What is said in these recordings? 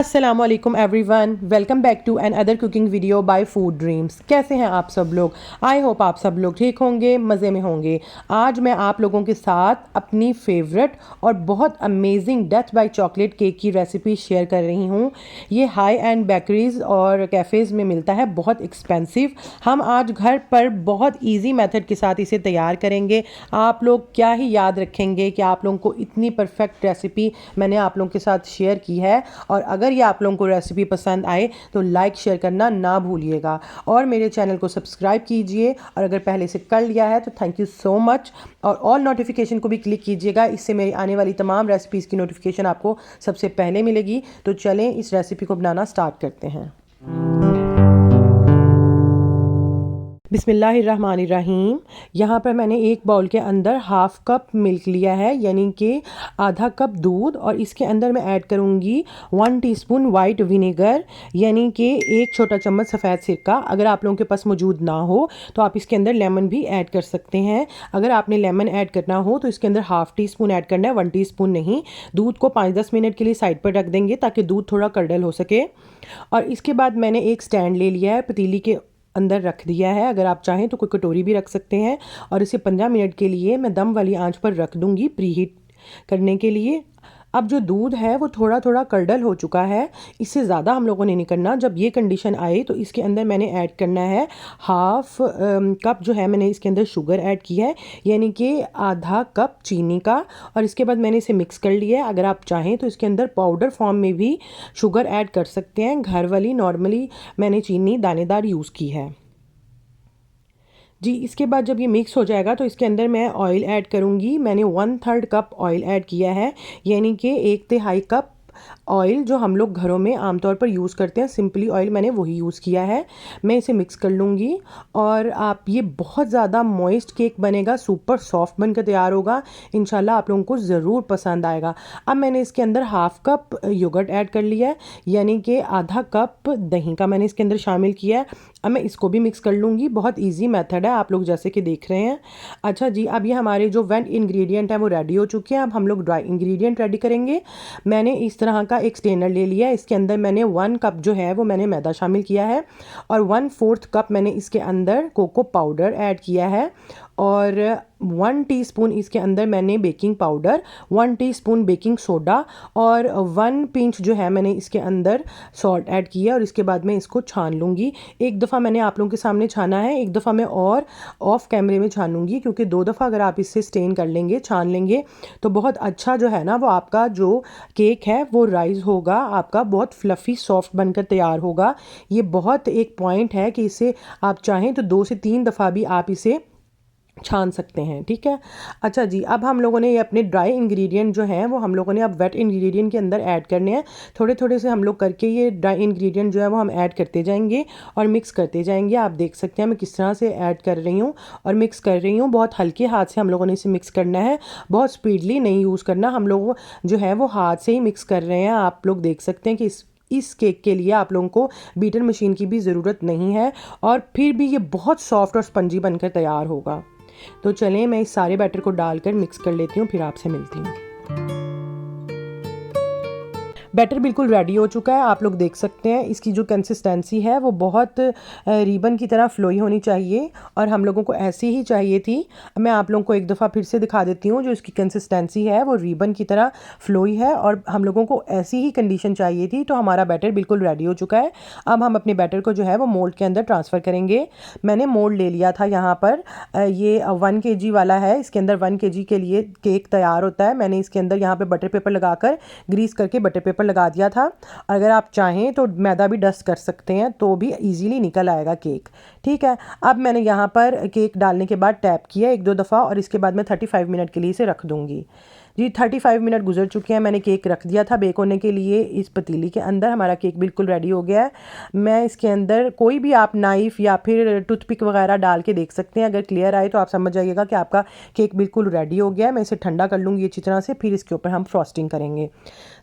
अस्सलामुअलैकुम everyone, welcome back to another cooking video by Food Dreams. कैसे हैं आप सब लोग? आई होप आप सब लोग ठीक होंगे, मज़े में होंगे। आज मैं आप लोगों के साथ अपनी फेवरेट और बहुत amazing death by chocolate cake की रेसिपी शेयर कर रही हूँ। ये हाई एंड बेकरीज और कैफ़ेज़ में मिलता है, बहुत एक्सपेंसिव। हम आज घर पर बहुत ईजी मेथड के साथ इसे तैयार करेंगे। आप लोग क्या ही याद रखेंगे कि आप लोगों को इतनी परफेक्ट रेसिपी मैंने आप लोगों के साथ शेयर की है। और अगर ये आप लोगों को रेसिपी पसंद आए तो लाइक शेयर करना ना भूलिएगा और मेरे चैनल को सब्सक्राइब कीजिए। और अगर पहले से कर लिया है तो थैंक यू सो मच। और ऑल नोटिफिकेशन को भी क्लिक कीजिएगा, इससे मेरी आने वाली तमाम रेसिपीज़ की नोटिफिकेशन आपको सबसे पहले मिलेगी। तो चलें इस रेसिपी को बनाना स्टार्ट करते हैं। बिस्मिल्लाहिर्रहमानिर्रहीम। यहाँ पर मैंने एक बाउल के अंदर हाफ़ कप मिल्क लिया है, यानी कि आधा कप दूध, और इसके अंदर मैं ऐड करूँगी 1 टीस्पून वाइट विनेगर, यानी कि एक छोटा चम्मच सफ़ेद सिरका। अगर आप लोगों के पास मौजूद ना हो तो आप इसके अंदर लेमन भी ऐड कर सकते हैं। अगर आपने लेमन ऐड करना हो तो इसके अंदर हाफ़ टी स्पून ऐड करना है, 1 टीस्पून नहीं। दूध को 5-10 मिनट के लिए साइड पर रख देंगे ताकि दूध थोड़ा कर्डल हो सके। और इसके बाद मैंने एक स्टैंड ले लिया है, पतीली के अंदर रख दिया है। अगर आप चाहें तो कोई कटोरी भी रख सकते हैं। और इसे 15 मिनट के लिए मैं दम वाली आंच पर रख दूंगी प्रीहीट करने के लिए। अब जो दूध है वो थोड़ा थोड़ा कर्डल हो चुका है, इससे ज़्यादा हम लोगों ने नहीं करना। जब ये कंडीशन आए तो इसके अंदर मैंने ऐड करना है हाफ कप जो है, मैंने इसके अंदर शुगर ऐड की है, यानी कि आधा कप चीनी का। और इसके बाद मैंने इसे मिक्स कर लिया है। अगर आप चाहें तो इसके अंदर पाउडर फॉर्म में भी शुगर ऐड कर सकते हैं। घर वाली नॉर्मली मैंने चीनी दानेदार यूज़ की है जी। इसके बाद जब ये मिक्स हो जाएगा तो इसके अंदर मैं ऑयल ऐड करूँगी। मैंने 1/3 कप ऑयल ऐड किया है, यानी कि 1/3 कप ऑयल जो हम लोग घरों में आमतौर पर यूज़ करते हैं, सिंपली ऑयल मैंने वही यूज़ किया है। मैं इसे मिक्स कर लूँगी। और आप ये बहुत ज़्यादा मॉइस्ट केक बनेगा, सुपर सॉफ्ट बनकर तैयार होगा। इंशाल्लाह आप लोगों को ज़रूर पसंद आएगा। अब मैंने इसके अंदर हाफ़ कप योगर्ट ऐड कर लिया है, यानी कि आधा कप दही का मैंने इसके अंदर शामिल किया है। अब मैं इसको भी मिक्स कर लूँगी। बहुत ईजी मेथड है, आप लोग जैसे कि देख रहे हैं। अच्छा जी, अब ये हमारे जो वेट इंग्रेडिएंट हैं वो रेडी हो चुके हैं। अब हम लोग ड्राई इंग्रेडिएंट रेडी करेंगे। मैंने इस तरह का एक स्टेनर ले लिया है। इसके अंदर मैंने 1 कप जो है वो मैंने मैदा शामिल किया है, और 1/4 कप मैंने इसके अंदर कोको पाउडर ऐड किया है, और 1 टीस्पून इसके अंदर मैंने baking powder, 1 teaspoon baking soda, और 1 पिंच जो है मैंने इसके अंदर सॉल्ट ऐड किया। और इसके बाद मैं इसको छान लूँगी। एक दफ़ा मैंने आप लोगों के सामने छाना है, एक दफ़ा मैं और ऑफ कैमरे में छानूंगी, क्योंकि 2 दफ़ा अगर आप इससे स्टेन कर लेंगे, छान लेंगे, तो बहुत अच्छा जो है ना वो आपका जो केक है वो राइज होगा, आपका बहुत फ्लफ़ी सॉफ्ट बनकर तैयार होगा। ये बहुत एक पॉइंट है कि इसे आप चाहें तो 2 से 3 दफ़ा भी आप इसे छान सकते हैं, ठीक है। अच्छा जी, अब हम लोगों ने ये अपने ड्राई इंग्रेडिएंट जो हैं वो हम लोगों ने अब वेट इंग्रेडिएंट के अंदर ऐड करने हैं। थोड़े थोड़े से हम लोग करके ये ड्राई इंग्रेडिएंट जो है वो हम ऐड करते जाएंगे और मिक्स करते जाएंगे। आप देख सकते हैं मैं किस तरह से ऐड कर रही हूँ और मिक्स कर रही हूँ। बहुत हल्के हाथ से हम लोगों ने इसे मिक्स करना है, बहुत स्पीडली नहीं यूज़ करना। हम लोग जो है वो हाथ से ही मिक्स कर रहे हैं। आप लोग देख सकते हैं कि इस केक के लिए आप लोगों को बीटर मशीन की भी ज़रूरत नहीं है, और फिर भी ये बहुत सॉफ्ट और स्पंजी बनकर तैयार होगा। तो चलें मैं इस सारे बैटर को डालकर मिक्स कर लेती हूँ, फिर आपसे मिलती हूँ। बैटर बिल्कुल रेडी हो चुका है, आप लोग देख सकते हैं। इसकी जो कंसिस्टेंसी है वो बहुत रिबन की तरह फ्लोई होनी चाहिए, और हम लोगों को ऐसी ही चाहिए थी। मैं आप लोगों को एक दफ़ा फिर से दिखा देती हूँ। जो इसकी कंसिस्टेंसी है वो रिबन की तरह फ्लोई है, और हम लोगों को ऐसी ही कंडीशन चाहिए थी। तो हमारा बैटर बिल्कुल रेडी हो चुका है। अब हम अपने बैटर को जो है वो मोल्ड के अंदर ट्रांसफ़र करेंगे। मैंने मोल्ड ले लिया था यहाँ पर, ये 1 kg वाला है। इसके अंदर 1 kg के लिए केक तैयार होता है। मैंने इसके अंदर यहाँ पर बटर पेपर लगाकर ग्रीस करके बटर पेपर लगा दिया था। अगर आप चाहें तो मैदा भी डस्ट कर सकते हैं, तो भी इजीली निकल आएगा केक, ठीक है। अब मैंने यहाँ पर केक डालने के बाद टैप किया 1-2 दफ़ा, और इसके बाद मैं 35 मिनट के लिए इसे रख दूँगी जी। 35 मिनट गुजर चुके हैं। मैंने केक रख दिया था बेक होने के लिए इस पतीली के अंदर। हमारा केक बिल्कुल रेडी हो गया है। मैं इसके अंदर कोई भी आप नाइफ़ या फिर टूथपिक वगैरह डाल के देख सकते हैं। अगर क्लियर आए तो आप समझ जाइएगा कि आपका केक बिल्कुल रेडी हो गया है। मैं इसे ठंडा कर लूँगी अच्छी तरह से, फिर इसके ऊपर हम फ्रॉस्टिंग करेंगे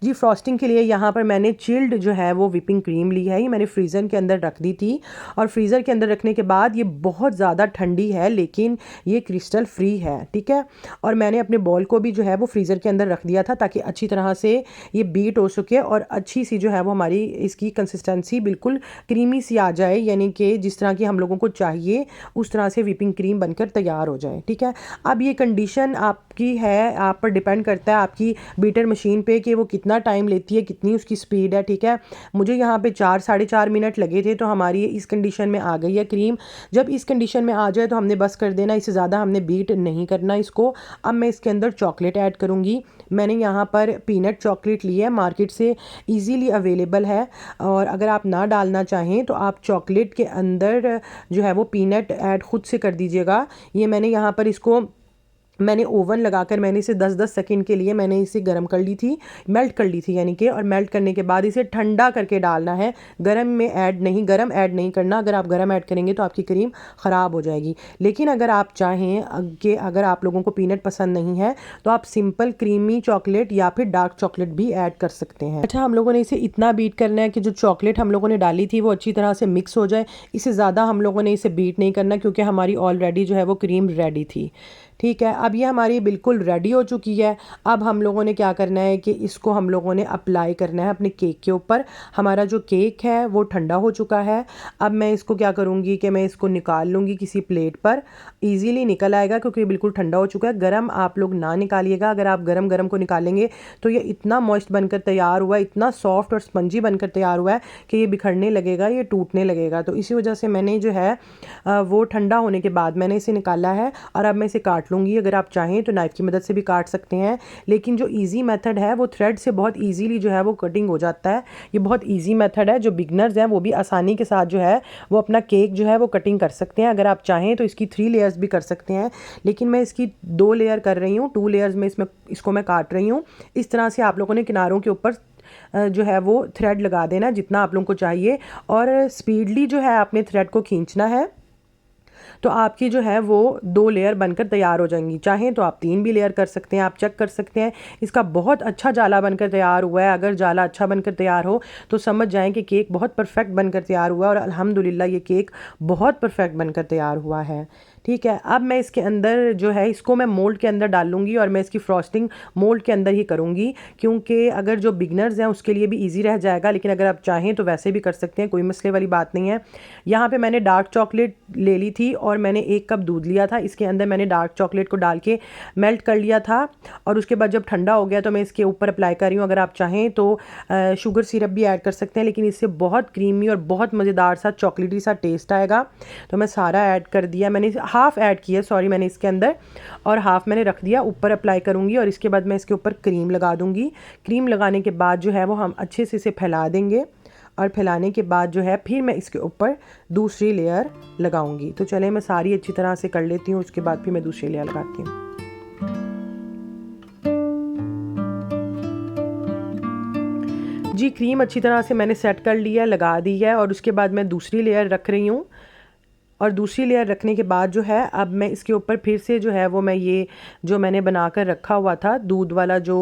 जी। फ्रॉस्टिंग के लिए यहाँ पर मैंने चिल्ड जो है वो व्हिपिंग क्रीम ली है। ये मैंने फ्रीज़र के अंदर रख दी थी, और फ्रीज़र के अंदर रखने के बाद ये बहुत ज़्यादा ठंडी है, लेकिन ये क्रिस्टल फ्री है, ठीक है। और मैंने अपने बॉल को भी जो है वो फ्रीज़र के अंदर रख दिया था ताकि अच्छी तरह से ये बीट हो सके और अच्छी सी जो है वो हमारी इसकी कंसिस्टेंसी बिल्कुल क्रीमी सी आ जाए, यानी कि जिस तरह की हम लोगों को चाहिए उस तरह से व्हिपिंग क्रीम बनकर तैयार हो जाए। ठीक है, अब ये कंडीशन आपकी है, आप पर डिपेंड करता है आपकी बीटर मशीन पे कि वो कितना टाइम लेती है, कितनी उसकी स्पीड है। ठीक है, मुझे यहाँ पे 4 साढ़े 4 मिनट लगे थे, तो हमारी इस कंडीशन में आ गई है क्रीम। जब इस कंडीशन में आ जाए तो हमने बस कर देना, इससे ज़्यादा हमने बीट नहीं करना इसको। अब मैं इसके अंदर चॉकलेट ऐड करूँगी। मैंने यहाँ पर पीनट चॉकलेट ली है, मार्केट से इजीली अवेलेबल है, और अगर आप ना डालना चाहें तो आप चॉकलेट के अंदर जो है वो पीनट ऐड खुद से कर दीजिएगा। ये मैंने यहाँ पर इसको मैंने ओवन लगाकर मैंने इसे 10-10 सेकंड के लिए मैंने इसे गर्म कर ली थी, मेल्ट कर ली थी यानी कि, और मेल्ट करने के बाद इसे ठंडा करके डालना है, गरम में ऐड नहीं, गरम ऐड नहीं करना। अगर आप गरम ऐड करेंगे तो आपकी क्रीम ख़राब हो जाएगी। लेकिन अगर आप चाहें कि अगर आप लोगों को पीनट पसंद नहीं है तो आप सिंपल क्रीमी चॉकलेट या फिर डार्क चॉकलेट भी ऐड कर सकते हैं। अच्छा, हम लोगों ने इसे इतना बीट करना है कि जो चॉकलेट हम लोगों ने डाली थी वो अच्छी तरह से मिक्स हो जाए। इससे ज़्यादा हम लोगों ने इसे बीट नहीं करना क्योंकि हमारी ऑलरेडी जो है वो क्रीम रेडी थी। ठीक है, अब ये हमारी बिल्कुल रेडी हो चुकी है। अब हम लोगों ने क्या करना है कि इसको हम लोगों ने अप्लाई करना है अपने केक के ऊपर। हमारा जो केक है वो ठंडा हो चुका है। अब मैं इसको क्या करूँगी कि मैं इसको निकाल लूँगी किसी प्लेट पर, ईज़िली निकल आएगा क्योंकि बिल्कुल ठंडा हो चुका है। गरम आप लोग ना निकालिएगा, अगर आप गरम गरम को निकालेंगे तो ये इतना मॉइस्ट बनकर तैयार हुआ है, इतना सॉफ्ट और स्पंजी बनकर तैयार हुआ है कि ये बिखरने लगेगा, ये टूटने लगेगा। तो इसी वजह से मैंने जो है वो ठंडा होने के बाद मैंने इसे निकाला है, और अब मैं इसे काट लूँगी। अगर आप चाहें तो नाइफ़ की मदद से भी काट सकते हैं, लेकिन जो इजी मेथड है वो थ्रेड से बहुत इजीली जो है वो कटिंग हो जाता है। ये बहुत इजी मेथड है, जो बिगनर्स हैं वो भी आसानी के साथ जो है वो अपना केक जो है वो कटिंग कर सकते हैं। अगर आप चाहें तो इसकी 3 लेयर्स भी कर सकते हैं, लेकिन मैं इसकी 2 लेयर कर रही हूँ, 2 लेयर्स में इसको मैं काट रही हूँ। इस तरह से आप लोगों ने किनारों के ऊपर जो है वो थ्रेड लगा देना जितना आप लोगों को चाहिए, और स्पीडली जो है आपने थ्रेड को खींचना है, तो आपकी जो है वो 2 लेयर बनकर तैयार हो जाएंगी। चाहें तो आप 3 भी लेयर कर सकते हैं, आप चेक कर सकते हैं। इसका बहुत अच्छा जाला बनकर तैयार हुआ है। अगर जाला अच्छा बनकर तैयार हो तो समझ जाएं कि केक बहुत परफेक्ट बनकर तैयार हुआ है, और अल्हम्दुलिल्लाह ये केक बहुत परफेक्ट बनकर तैयार हुआ है। ठीक है, अब मैं इसके अंदर जो है इसको मैं मोल्ड के अंदर डाल लूँगी, और मैं इसकी फ्रॉस्टिंग मोल्ड के अंदर ही करूँगी, क्योंकि अगर जो बिगनर्स हैं उसके लिए भी ईजी रह जाएगा। लेकिन अगर आप चाहें तो वैसे भी कर सकते हैं, कोई मसले वाली बात नहीं है। यहाँ पे मैंने डार्क चॉकलेट ले ली थी और मैंने 1 कप दूध लिया था। इसके अंदर मैंने डार्क चॉकलेट को डाल के मेल्ट कर लिया था, और उसके बाद जब ठंडा हो गया तो मैं इसके ऊपर अप्लाई कर रही हूँ। अगर आप चाहें तो शुगर सिरप भी ऐड कर सकते हैं, लेकिन इससे बहुत क्रीमी और बहुत मज़ेदार सा चॉकलेटी सा टेस्ट आएगा। तो मैं सारा ऐड कर दिया, मैंने हाफ़ ऐड किया, सॉरी, मैंने इसके अंदर, और हाफ़ मैंने रख दिया। ऊपर अप्लाई करूँगी और इसके बाद मैं इसके ऊपर क्रीम लगा दूँगी। क्रीम लगाने के बाद जो है वो हम अच्छे से इसे फैला देंगे, और फैलाने के बाद जो है फिर मैं इसके ऊपर दूसरी लेयर लगाऊंगी। तो चले मैं सारी अच्छी तरह से कर लेती हूँ, उसके बाद फिर मैं दूसरी लेयर लगाती हूँ। जी, क्रीम अच्छी तरह से मैंने सेट कर लिया है, लगा दी है, और उसके बाद मैं दूसरी लेयर रख रही हूँ। और दूसरी लेयर रखने के बाद जो है अब मैं इसके ऊपर फिर से जो है वो मैं ये जो मैंने बनाकर रखा हुआ था दूध वाला जो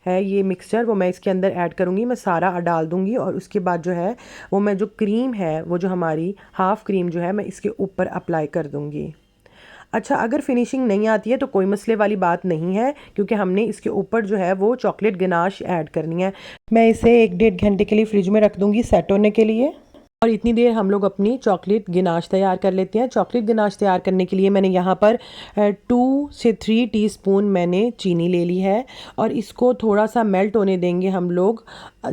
है ये मिक्सचर, वो मैं इसके अंदर ऐड करूँगी। मैं सारा डाल दूँगी, और उसके बाद जो है वो मैं जो क्रीम है वो जो हमारी हाफ़ क्रीम जो है मैं इसके ऊपर अप्लाई कर दूँगी। अच्छा, अगर फिनिशिंग नहीं आती है तो कोई मसले वाली बात नहीं है, क्योंकि हमने इसके ऊपर जो है वो चॉकलेट गनाश ऐड करनी है। मैं इसे 1-1.5 घंटे के लिए फ्रिज में रख दूँगी सेट होने के लिए, और इतनी देर हम लोग अपनी चॉकलेट गिनाश तैयार कर लेते हैं। चॉकलेट गिनाश तैयार करने के लिए मैंने यहाँ पर 2 से 3 टीस्पून मैंने चीनी ले ली है, और इसको थोड़ा सा मेल्ट होने देंगे हम लोग।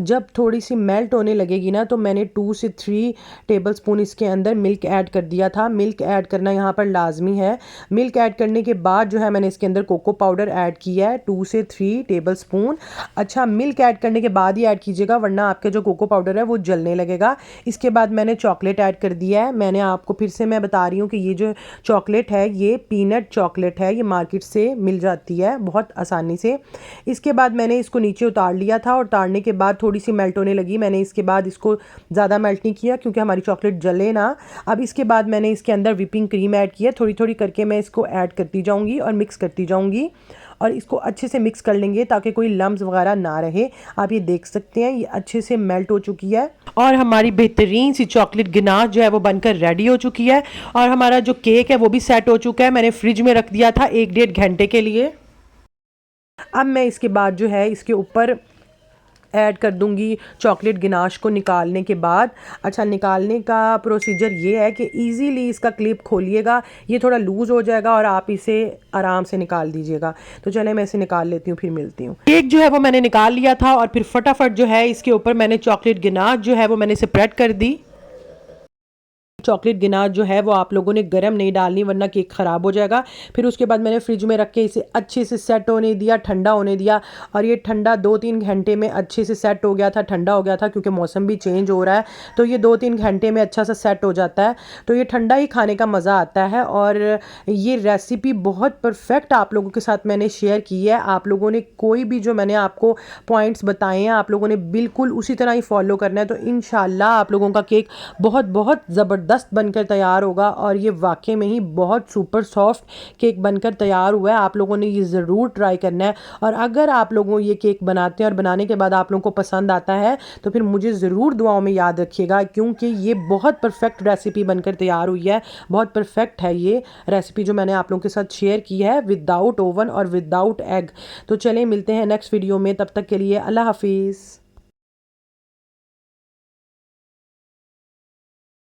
जब थोड़ी सी मेल्ट होने लगेगी ना तो मैंने 2 से 3 टेबलस्पून इसके अंदर मिल्क ऐड कर दिया था। मिल्क ऐड करना यहाँ पर लाजमी है। मिल्क ऐड करने के बाद जो है मैंने इसके अंदर कोको पाउडर ऐड किया है 2 से 3 टेबलस्पून। अच्छा, मिल्क ऐड करने के बाद ही ऐड कीजिएगा, वरना आपके जो कोको पाउडर है वो जलने लगेगा। इसके बाद मैंने चॉकलेट ऐड कर दिया है। मैंने आपको फिर से मैं बता रही हूँ कि ये जो चॉकलेट है ये पीनट चॉकलेट है, ये मार्केट से मिल जाती है बहुत आसानी से। इसके बाद मैंने इसको नीचे उतार लिया था, और उतारने के बाद थोड़ी सी मेल्ट होने लगी। मैंने इसके बाद इसको ज़्यादा मेल्ट नहीं किया क्योंकि हमारी चॉकलेट जले ना। अब इसके बाद मैंने इसके अंदर व्हिपिंग क्रीम ऐड किया। थोड़ी थोड़ी करके मैं इसको ऐड करती जाऊँगी और मिक्स करती जाऊँगी, और इसको अच्छे से मिक्स कर लेंगे ताकि कोई लम्स वगैरह ना रहे। आप ये देख सकते हैं ये अच्छे से मेल्ट हो चुकी है, और हमारी बेहतरीन सी चॉकलेट गिनाश जो है वो बनकर रेडी हो चुकी है। और हमारा जो केक है वो भी सेट हो चुका है। मैंने फ्रिज में रख दिया था 1-1.5 घंटे के लिए। अब मैं इसके बाद जो है इसके ऊपर ऐड कर दूंगी चॉकलेट गिनाश को निकालने के बाद। अच्छा, निकालने का प्रोसीजर ये है कि इजीली इसका क्लिप खोलिएगा, ये थोड़ा लूज़ हो जाएगा और आप इसे आराम से निकाल दीजिएगा। तो चले मैं इसे निकाल लेती हूँ, फिर मिलती हूँ। केक जो है वो मैंने निकाल लिया था और फिर फटाफट जो है इसके ऊपर मैंने चॉकलेट गिनाश जो है वो मैंने स्प्रेड कर दी। चॉकलेट गिनाश जो है वो आप लोगों ने गर्म नहीं डालनी वरना केक ख़राब हो जाएगा। फिर उसके बाद मैंने फ्रिज में रख के इसे अच्छे से सेट होने दिया, ठंडा होने दिया, और ये ठंडा 2-3 घंटे में अच्छे से सेट हो गया था, ठंडा हो गया था क्योंकि मौसम भी चेंज हो रहा है, तो ये 2-3 घंटे में अच्छा सा सेट हो जाता है। तो ये ठंडा ही खाने का मज़ा आता है। और ये रेसिपी बहुत परफेक्ट आप लोगों के साथ मैंने शेयर की है। आप लोगों ने कोई भी जो मैंने आपको पॉइंट्स बताए हैं आप लोगों ने बिल्कुल उसी तरह ही फॉलो करना है। तो इंशाल्लाह आप लोगों का केक बहुत बहुत ज़बरदस्त बनकर तैयार होगा। और ये वाकई में ही बहुत सुपर सॉफ्ट केक बनकर तैयार हुआ है। आप लोगों ने ये ज़रूर ट्राई करना है। और अगर आप लोगों ये केक बनाते हैं और बनाने के बाद आप लोगों को पसंद आता है तो फिर मुझे ज़रूर दुआओं में याद रखिएगा, क्योंकि ये बहुत परफेक्ट रेसिपी बनकर तैयार हुई है। बहुत परफेक्ट है ये रेसिपी जो मैंने आप लोगों के साथ शेयर की है, विदाउट ओवन और विदाउट एग। तो चलें मिलते हैं नेक्स्ट वीडियो में, तब तक के लिए अल्लाह हाफिज़।